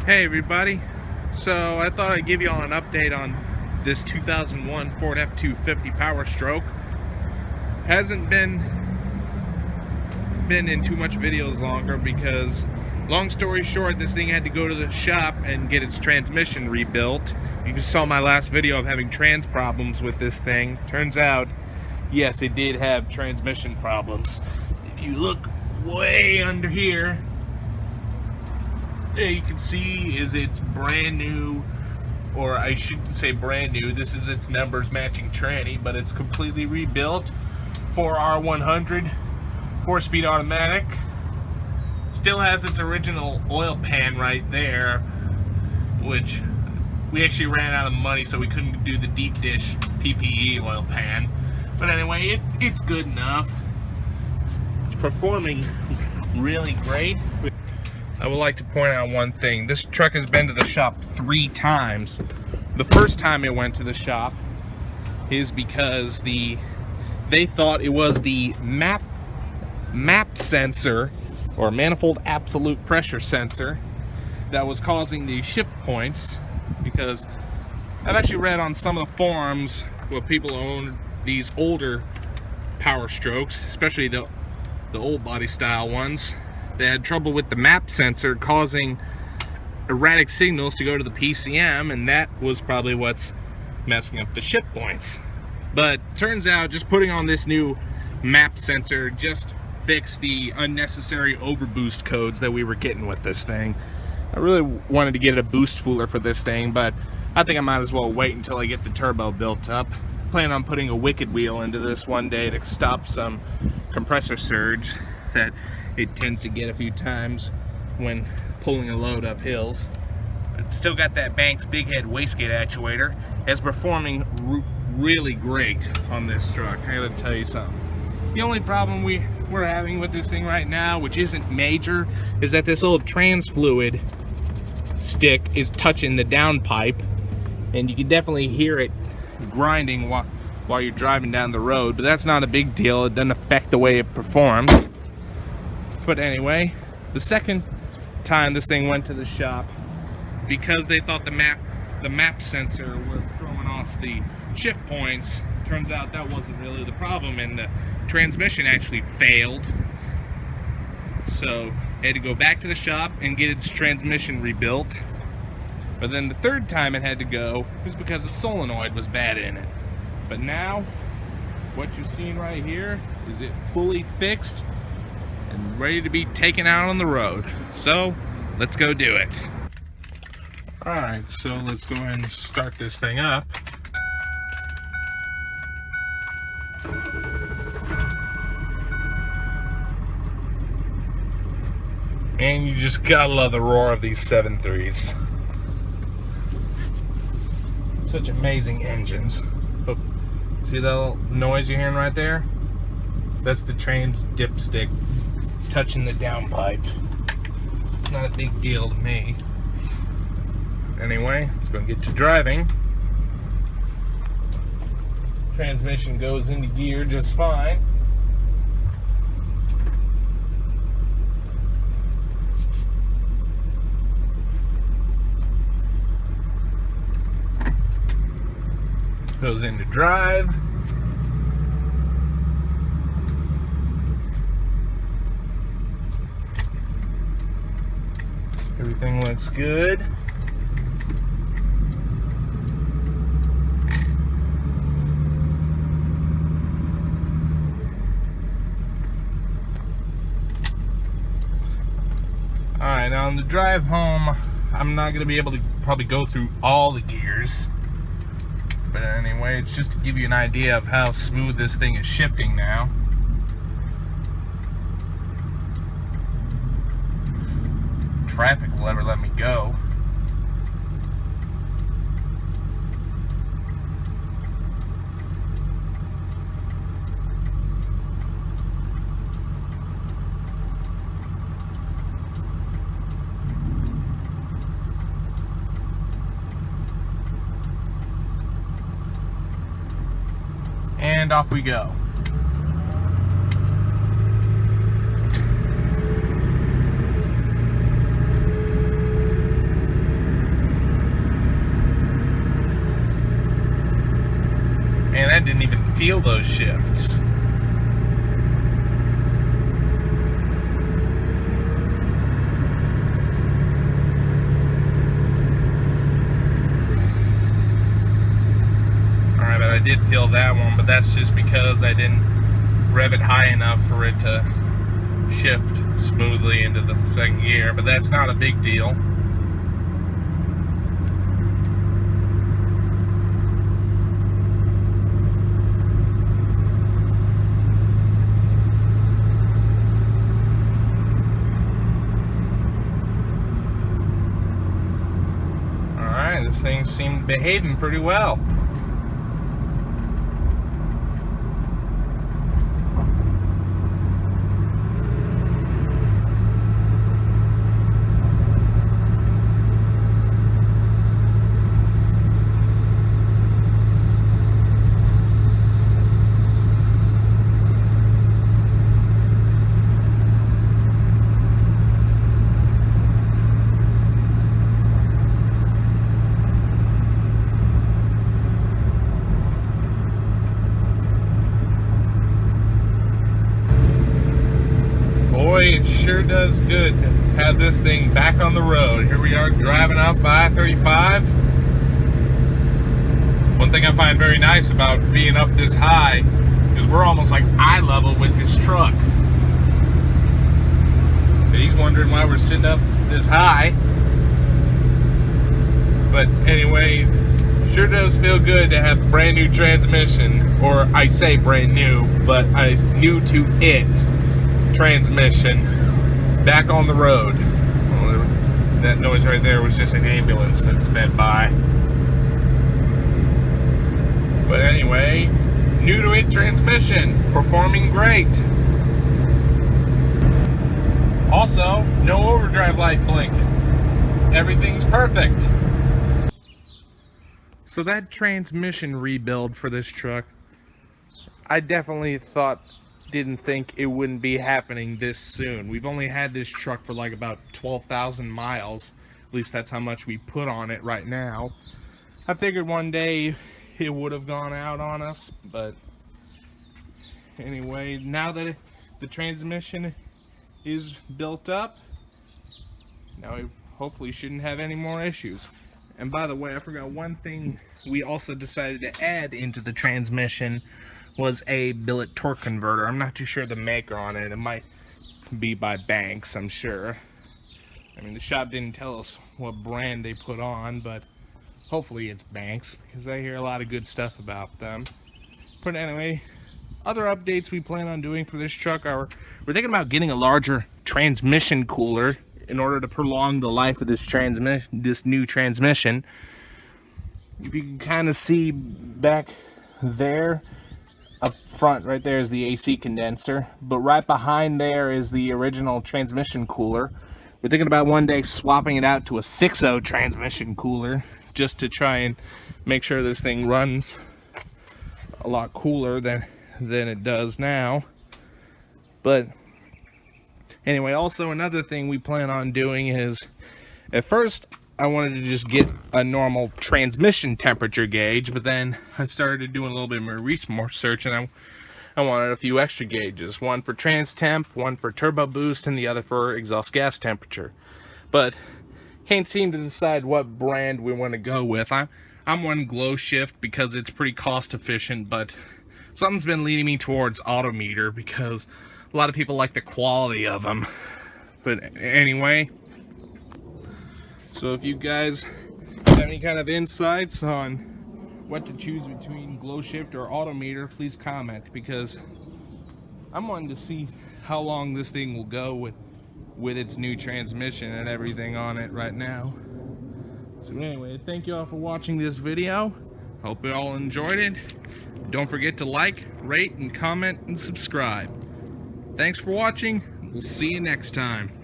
Hey everybody, so I thought I'd give you all an update on this 2001 Ford F250 Powerstroke. Hasn't been in too much videos longer because, long story short, this thing had to go to the shop and get its transmission rebuilt. You just saw my last video of having trans problems with this thing. Turns out, yes, it did have transmission problems. If you look way under here, you can see it's brand new, or I shouldn't say brand new, this is its numbers matching tranny, but it's completely rebuilt. 4R100 4-speed automatic, still has its original oil pan right there, which we actually ran out of money, so we couldn't do the deep dish PPE oil pan, but anyway, it's good enough. It's performing really great. I would like to point out one thing. This truck has been to the shop 3 times. The first time it went to the shop is because they thought it was the map sensor, or manifold absolute pressure sensor, that was causing the shift points, because I've actually read on some of the forums where people own these older Powerstrokes, especially the old body style ones. They had trouble with the map sensor causing erratic signals to go to the PCM, and that was probably what's messing up the shift points. But turns out just putting on this new map sensor just fixed the unnecessary overboost codes that we were getting with this thing. I really wanted to get a boost fooler for this thing, but I think I might as well wait until I get the turbo built up. Plan on putting a wicked wheel into this one day to stop some compressor surge that it tends to get a few times when pulling a load up hills. It's still got that Banks big head wastegate actuator. It's performing really great on this truck. I gotta tell you something. The only problem we're having with this thing right now, which isn't major, is that this little trans fluid stick is touching the downpipe, and you can definitely hear it grinding while you're driving down the road, but that's not a big deal. It doesn't affect the way it performs. But anyway, the second time this thing went to the shop, because they thought the map sensor was throwing off the shift points, turns out that wasn't really the problem, and the transmission actually failed. So I had to go back to the shop and get its transmission rebuilt. But then the third time it had to go was because the solenoid was bad in it. But now, what you're seeing right here is it fully fixed and ready to be taken out on the road. So let's go do it. Alright, so let's go ahead and start this thing up. And you just gotta love the roar of these 7.3s. Such amazing engines. Oh, see that little noise you're hearing right there? That's the trans dipstick touching the downpipe. It's not a big deal to me. Anyway, let's go get to driving. Transmission goes into gear just fine. Goes into drive. Everything looks good. Alright, now on the drive home, I'm not going to be able to probably go through all the gears. But anyway, it's just to give you an idea of how smooth this thing is shifting now. Traffic will ever let me go. And off we go. I didn't even feel those shifts. Alright, but I did feel that one, but that's just because I didn't rev it high enough for it to shift smoothly into the second gear, but that's not a big deal. Alright, this thing seemed behaving pretty well. Boy, it sure does good to have this thing back on the road. Here we are driving up I-35. One thing I find very nice about being up this high is we're almost like eye level with this truck. And he's wondering why we're sitting up this high. But anyway, sure does feel good to have brand new transmission, or I say brand new, but I new to it transmission back on the road. Well, that noise right there was just an ambulance that sped by. But anyway, new to it transmission, performing great. Also, no overdrive light blinking. Everything's perfect. So that transmission rebuild for this truck, I definitely didn't think it wouldn't be happening this soon. We've only had this truck for like about 12,000 miles. At least that's how much we put on it right now. I figured one day it would have gone out on us, but anyway, now that the transmission is built up, now we hopefully shouldn't have any more issues. And by the way, I forgot one thing we also decided to add into the transmission was a billet torque converter. I'm not too sure the maker on it. It might be by Banks, I'm sure. I mean, the shop didn't tell us what brand they put on, but hopefully it's Banks, because I hear a lot of good stuff about them. But anyway, other updates we plan on doing for this truck are, we're thinking about getting a larger transmission cooler in order to prolong the life of this new transmission. You can kind of see back there, up front right there is the AC condenser, but right behind there is the original transmission cooler. We're thinking about one day swapping it out to a 6.0 transmission cooler, just to try and make sure this thing runs a lot cooler than it does now. But anyway, also another thing we plan on doing is, at first I wanted to just get a normal transmission temperature gauge, but then I started doing a little bit more research, and I wanted a few extra gauges. One for trans temp, one for turbo boost, and the other for exhaust gas temperature. But can't seem to decide what brand we want to go with. I'm one Glow Shift because it's pretty cost efficient, but something's been leading me towards Autometer because a lot of people like the quality of them. But anyway, so if you guys have any kind of insights on what to choose between Glow Shift or Autometer, please comment, because I'm wanting to see how long this thing will go with its new transmission and everything on it right now. So anyway, thank you all for watching this video. Hope you all enjoyed it. Don't forget to like, rate, and comment, and subscribe. Thanks for watching. We'll see you next time.